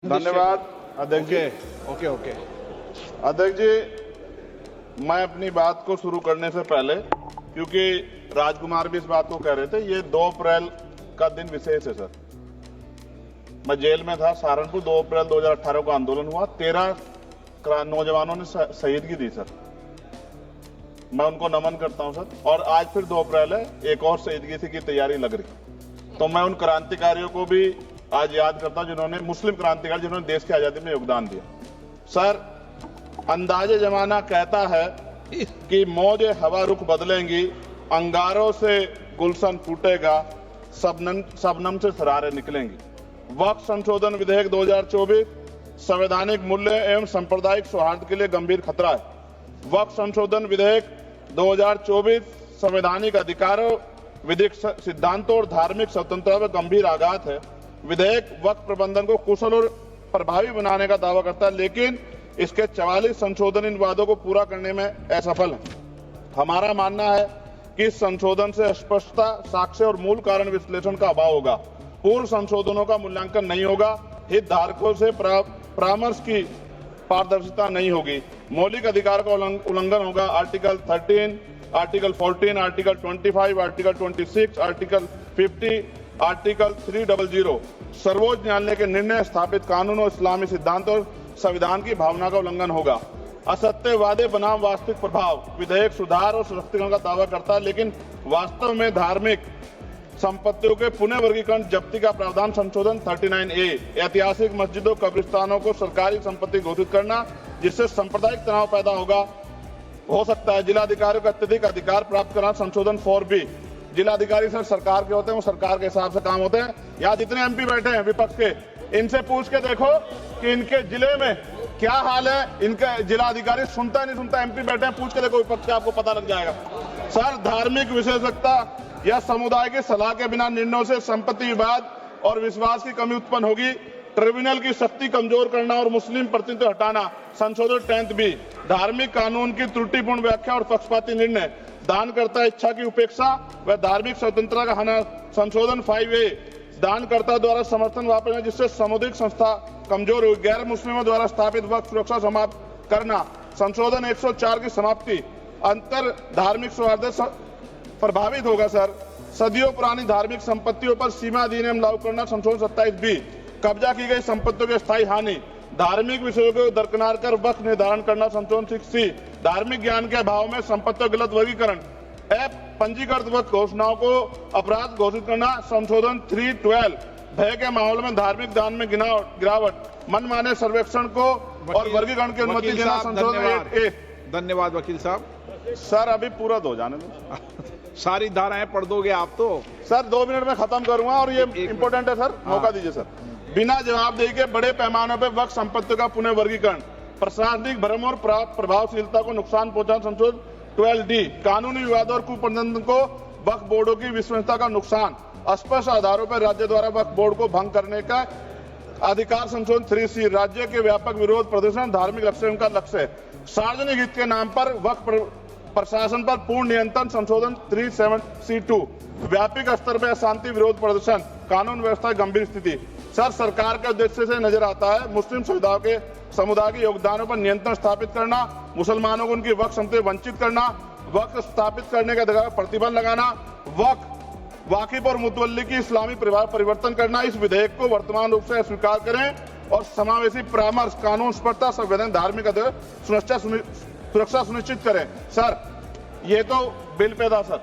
धन्यवाद अध्यक्ष जी। ओके। अध्यक्ष जी, मैं अपनी बात को शुरू करने से पहले, क्योंकि राजकुमार भी इस बात को कह रहे थे, ये 2 अप्रैल का दिन विशेष है सर। मैं जेल में था सहारनपुर, 2 अप्रैल 2018 को आंदोलन हुआ, 13 नौजवानों ने शहीदगी दी सर। मैं उनको नमन करता हूं सर। और आज फिर 2 अप्रैल है, एक और शहीदगी की तैयारी लग रही। तो मैं उन क्रांतिकारियों को भी आज याद करता हूं जिन्होंने, मुस्लिम क्रांतिकारी जिन्होंने देश की आजादी में योगदान दिया। सर, अंदाजे जमाना कहता है कि मौजे हवा रुख बदलेंगी, अंगारों से गुलशन फूटेगा, शबनम से सरारे निकलेंगी। वक्फ संशोधन विधेयक 2024 संवैधानिक मूल्य एवं सांप्रदायिक सौहार्द के लिए गंभीर खतरा है। वक्फ संशोधन विधेयक 2024 संवैधानिक अधिकारों, विधिक सिद्धांतों और धार्मिक स्वतंत्रता पर गंभीर आघात है। विधेयक वक्फ प्रबंधन को कुशल और प्रभावी बनाने का दावा करता है, लेकिन इसके 44 संशोधन इन वादों को पूरा करने में असफल है। हमारा मानना है कि इस संशोधन से स्पष्टता, साक्ष्य और मूल कारण विश्लेषण का अभाव होगा। पूर्व संशोधनों का मूल्यांकन नहीं होगा, हितधारकों से परामर्श की पारदर्शिता नहीं होगी, मौलिक अधिकार का उल्लंघन होगा। Article 13, article 14, article 25, article 26, article 50, article 300 सर्वोच्च न्यायालय के निर्णय, स्थापित कानून और इस्लामी सिद्धांत और संविधान की भावना का उल्लंघन होगा। असत्य वादे बनाम वास्तविक प्रभाव, विधेयक सुधार और सशक्तिकरण का दावा करता है, लेकिन वास्तव में धार्मिक संपत्तियों के पुनः वर्गीकरण जब्ती का प्रावधान संशोधन 39A, ऐतिहासिक मस्जिदों, कब्रिस्तानों को सरकारी संपत्ति घोषित करना, जिससे सांप्रदायिक तनाव पैदा हो सकता है। जिलाधिकारियों को अत्यधिक अधिकार प्राप्त करना, संशोधन 4B। जिलाधिकारी सर सरकार के होते हैं, वो सरकार के हिसाब से काम होते हैं। यहाँ जितने MP बैठे हैं विपक्ष के, इनसे पूछ के देखो कि इनके जिले में क्या हाल है। इनका जिलाधिकारी सुनता नहीं सुनता, MP बैठे हैं, पूछ के देखो विपक्ष के, आपको पता लग जाएगा। सर, धार्मिक विशेषज्ञता या समुदाय की सलाह के बिना निर्णयों से संपत्ति विवाद और विश्वास की कमी उत्पन्न होगी। ट्रिब्यूनल की शक्ति कमजोर करना और मुस्लिम प्रतिनिधित्व हटाना, संशोधन 10B। धार्मिक कानून की त्रुटिपूर्ण व्याख्या और पक्षपाती निर्णय, दानकर्ता इच्छा की उपेक्षा व धार्मिक स्वतंत्रता का हनन, संशोधन 5A। दानकर्ता द्वारा समर्थन वापस, जिससे सामुदायिक संस्था कमजोर हुई। गैर मुस्लिमों द्वारा स्थापित वक्फ सुरक्षा समाप्त करना, संशोधन 104 की समाप्ति। अंतर धार्मिक सौहार्द प्रभावित होगा सर। सदियों पुरानी धार्मिक संपत्तियों पर सीमा अधिनियम लागू करना, संशोधन 27B। कब्जा की गई संपत्तियों की स्थायी हानि, धार्मिक विषयों को दरकिनार कर वक्फ निर्धारण करना, संशोधन 6C। धार्मिक ज्ञान के अभाव में संपत्तियों गलत वर्गीकरण, पंजीकृत वक्फ घोषणाओं को अपराध घोषित करना, संशोधन 312। भय के माहौल में धार्मिक दान में गिरावट, मनमाने सर्वेक्षण को और वर्गीकरण की अनुमति देना, संशोधन 8A। धन्यवाद वकील साहब। सर, अभी पूरा दो जाने दो। सारी धाराएं पढ़ दोगे आप तो? सर, 2 मिनट में खत्म करूंगा और ये इंपॉर्टेंट है सर, मौका दीजिए सर। बिना जवाबदेही के बड़े पैमाने पर वक्फ संपत्तियों का पुनः वर्गीकरण, प्रशासनिक भ्रम और प्रभावशीलता को नुकसान पहुंचाना, संशोधन 12D। कानूनी विवाद और कुप्रबंधन को वक्फ बोर्डों की विश्वसनीयता का नुकसान, स्पष्ट आधारों पर राज्य द्वारा वक्फ बोर्ड को भंग करने का अधिकार, संशोधन 3C। राज्य के व्यापक विरोध प्रदर्शन धार्मिक लक्ष्य का लक्ष्य, सार्वजनिक हित के नाम पर वक्फ प्रशासन पर पूर्ण नियंत्रण, संशोधन 37C2। व्यापक स्तर पर अशांति विरोध प्रदर्शन, कानून व्यवस्था की गंभीर स्थिति। सर, सरकार के उद्देश्य से नजर आता है मुस्लिम समुदाय के योगदानों पर नियंत्रण स्थापित करना, मुसलमानों को उनकी वक्फ संपत्ति वंचित करना, वक्फ स्थापित करने का अधिकार प्रतिबंध लगाना, वाकिफ और मुतवल्ली की इस्लामी परिवर्तन करना। इस विधेयक को वर्तमान रूप से स्वीकार करें और समावेशी परामर्श, कानून स्पष्टता, संवैधानिक धार्मिक सुरक्षा सुनिश्चित करें। सर, ये तो बिल पे था सर,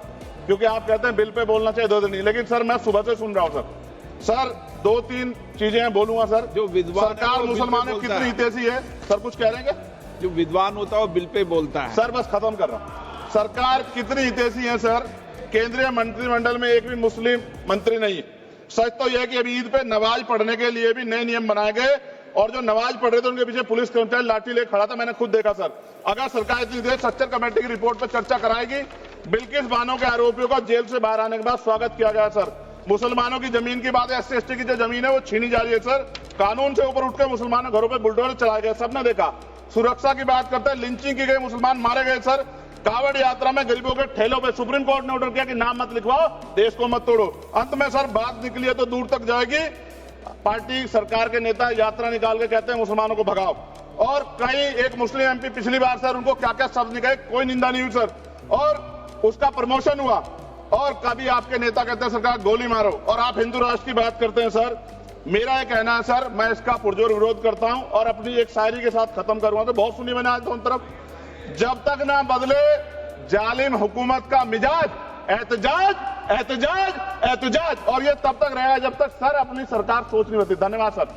क्योंकि आप कहते हैं बिल पे बोलना चाहिए 2 दिन नहीं, लेकिन सर मैं सुबह से सुन रहा हूं सर 2-3 चीजें बोलूंगा सर। जो विद्वान सरकार मुसलमानों कितनी हितैषी है सर, कुछ कह रहे हैं? जो विद्वान होता है वो बिल पे बोलता है। सर, बस खत्म कर रहा हूं। सरकार कितनी हितैषी है सर? केंद्रीय मंत्रिमंडल में एक भी मुस्लिम मंत्री नहीं है। सच तो यह है कि अभी ईद पे नमाज पढ़ने के लिए भी नए नियम बनाए गए, और जो नमाज पढ़ रहे थे उनके पीछे पुलिस कर्मचारी लाठी लेकर खड़ा था, मैंने खुद देखा सर। अगर सरकार इतनी देर सच्चर कमेटी की रिपोर्ट पर चर्चा कराएगी, बिल्किस बानो के आरोपियों का जेल से बाहर आने के बाद स्वागत किया गया सर। मुसलमानों की जमीन की बात है, SC/ST की जो जमीन है वो छीनी जा रही है सर। कानून से ऊपर उठकर मुसलमानों घरों पर बुलडोजर चलाए गए, सबने देखा। सुरक्षा की बात करते हैं, लिंचिंग की गई, मुसलमान मारे गए सर। कावड़ यात्रा में गरीबों के ठेलों पे सुप्रीम कोर्ट ने ऑर्डर किया कि नाम मत लिखवाओ, देश को मत तोड़ो। अंत में सर बात निकली है तो दूर तक जाएगी। पार्टी सरकार के नेता यात्रा निकाल के कहते हैं मुसलमानों को भगाओ, और कई एक मुस्लिम एमपी पिछली बार सर उनको क्या क्या शब्द निकले, कोई निंदा नहीं हुई सर, और उसका प्रमोशन हुआ। और कभी आपके नेता कहते हैं सरकार गोली मारो, और आप हिंदू राष्ट्र की बात करते हैं सर। मेरा यह कहना है सर, मैं इसका पुरजोर विरोध करता हूं और अपनी एक शायरी के साथ खत्म करूंगा। तो बहुत सुनी मैंने आज दोनों तरफ, जब तक ना बदले जालिम हुकूमत का मिजाज, एहतजाज एहतजाज एहतजाज, और ये तब तक रहेगा जब तक सर अपनी सरकार सोच नहीं होती। धन्यवाद सर।